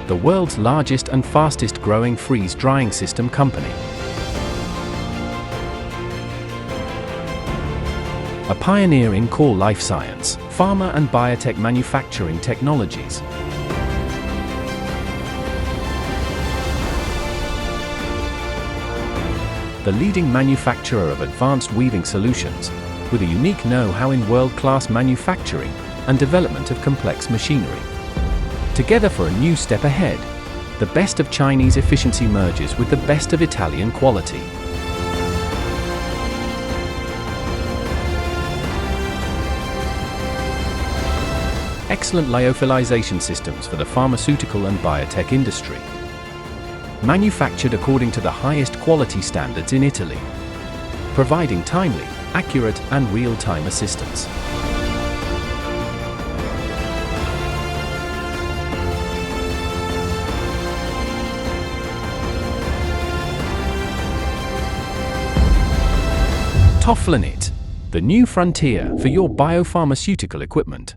the world's largest and fastest growing freeze-drying system company. A pioneer in core life science, pharma and biotech manufacturing technologies. The leading manufacturer of advanced weaving solutions, with a unique know-how in world-class manufacturing and development of complex machinery. Together for a new step ahead, the best of Chinese efficiency merges with the best of Italian quality. Excellent lyophilization systems for the pharmaceutical and biotech industry. Manufactured according to the highest quality standards in Italy, providing timely, accurate, and real-time assistance. Tofflonit, the new frontier for your biopharmaceutical equipment.